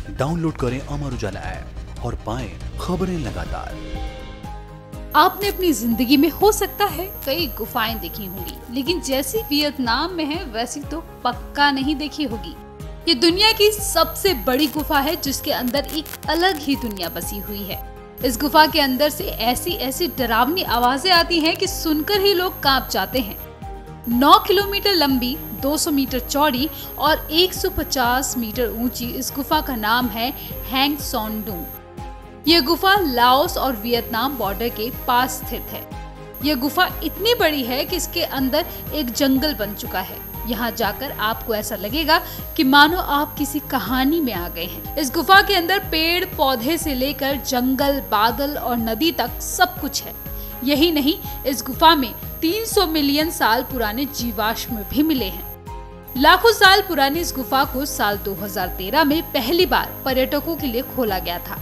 Download करें Amar Ujala app और पाएं खबरें लगातार। आपने अपनी जिंदगी में हो सकता है कई गुफाएं देखी होंगी, लेकिन जैसी वियतनाम में है वैसी तो पक्का नहीं देखी होगी। ये दुनिया की सबसे बड़ी गुफा है जिसके अंदर एक अलग ही दुनिया बसी हुई है। इस गुफा के अंदर से ऐसी ऐसी डरावनी आवाजें आती हैं कि सुनकर ही लोग कांप जाते हैं। 9 किलोमीटर लंबी, 200 मीटर चौड़ी और 150 मीटर ऊंची इस गुफा का नाम है हैंग सॉन डूम। यह गुफा लाओस और वियतनाम बॉर्डर के पास स्थित है। यह गुफा इतनी बड़ी है कि इसके अंदर एक जंगल बन चुका है। यहाँ जाकर आपको ऐसा लगेगा कि मानो आप किसी कहानी में आ गए हैं। इस गुफा के अंदर पेड़ पौधे से लेकर जंगल, बादल और नदी तक सब कुछ है। यही नहीं, इस गुफा में 300 मिलियन साल पुराने जीवाश्म भी मिले हैं। लाखों साल पुरानी इस गुफा को साल 2013 में पहली बार पर्यटकों के लिए खोला गया था।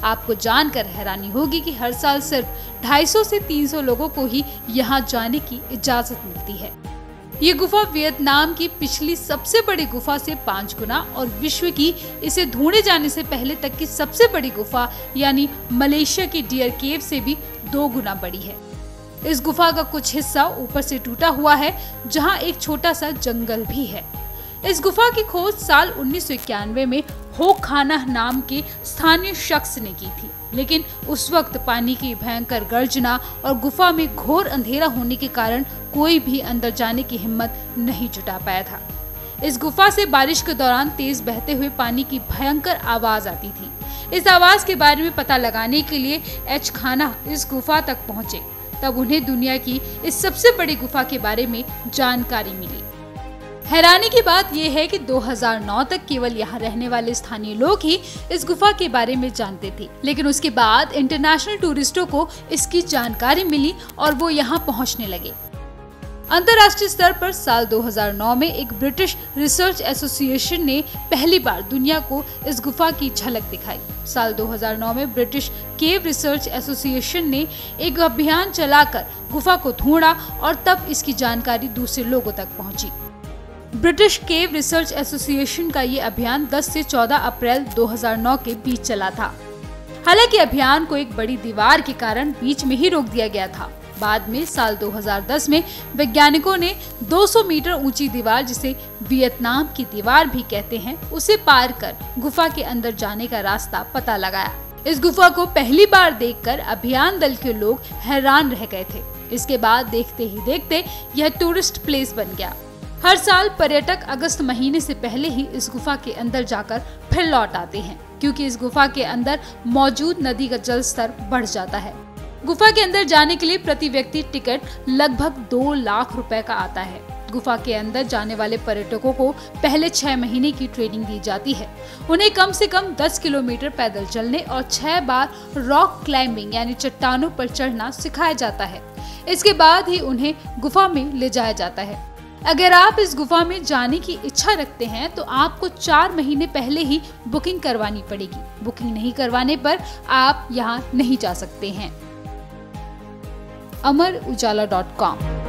आपको जानकर हैरानी होगी कि हर साल सिर्फ 250 से 300 लोगों को ही यहाँ जाने की इजाजत मिलती है। ये गुफा वियतनाम की पिछली सबसे बड़ी गुफा से 5 गुना और विश्व की इसे ढूंढे जाने से पहले तक की सबसे बड़ी गुफा यानी मलेशिया की डियर केव से भी 2 गुना बड़ी है। इस गुफा का कुछ हिस्सा ऊपर से टूटा हुआ है, जहां एक छोटा सा जंगल भी है। इस गुफा की खोज साल 1991 में हो खाना नाम के स्थानीय शख्स ने की थी, लेकिन उस वक्त पानी की भयंकर गर्जना और गुफा में घोर अंधेरा होने के कारण कोई भी अंदर जाने की हिम्मत नहीं जुटा पाया था। इस गुफा से बारिश के दौरान तेज बहते हुए पानी की भयंकर आवाज आती थी। इस आवाज के बारे में पता लगाने के लिए एच खाना इस गुफा तक पहुंचे, तब उन्हें दुनिया की इस सबसे बड़ी गुफा के बारे में जानकारी मिली। हैरानी की बात यह है कि 2009 तक केवल यहाँ रहने वाले स्थानीय लोग ही इस गुफा के बारे में जानते थे, लेकिन उसके बाद इंटरनेशनल टूरिस्टों को इसकी जानकारी मिली और वो यहाँ पहुँचने लगे। अंतर्राष्ट्रीय स्तर पर साल 2009 में एक ब्रिटिश रिसर्च एसोसिएशन ने पहली बार दुनिया को इस गुफा की झलक दिखाई। साल 2009 में ब्रिटिश केव रिसर्च एसोसिएशन ने एक अभियान चलाकर गुफा को ढूंढा और तब इसकी जानकारी दूसरे लोगों तक पहुंची। ब्रिटिश केव रिसर्च एसोसिएशन का ये अभियान 10 से 14 अप्रैल 2009 के बीच चला था। हालांकि अभियान को एक बड़ी दीवार के कारण बीच में ही रोक दिया गया था। बाद में साल 2010 में वैज्ञानिकों ने 200 मीटर ऊंची दीवार, जिसे वियतनाम की दीवार भी कहते हैं, उसे पार कर गुफा के अंदर जाने का रास्ता पता लगाया। इस गुफा को पहली बार देखकर अभियान दल के लोग हैरान रह गए थे। इसके बाद देखते ही देखते यह टूरिस्ट प्लेस बन गया। हर साल पर्यटक अगस्त महीने से पहले ही इस गुफा के अंदर जाकर फिर लौट आते हैं, क्योंकि इस गुफा के अंदर मौजूद नदी का जल स्तर बढ़ जाता है। गुफा के अंदर जाने के लिए प्रति व्यक्ति टिकट लगभग 2 लाख रुपए का आता है। गुफा के अंदर जाने वाले पर्यटकों को पहले 6 महीने की ट्रेनिंग दी जाती है। उन्हें कम से कम 10 किलोमीटर पैदल चलने और 6 बार रॉक क्लाइंबिंग यानी चट्टानों पर चढ़ना सिखाया जाता है। इसके बाद ही उन्हें गुफा में ले जाया जाता है। अगर आप इस गुफा में जाने की इच्छा रखते हैं तो आपको 4 महीने पहले ही बुकिंग करवानी पड़ेगी। बुकिंग नहीं करवाने पर आप यहाँ नहीं जा सकते हैं। अमर उजाला.com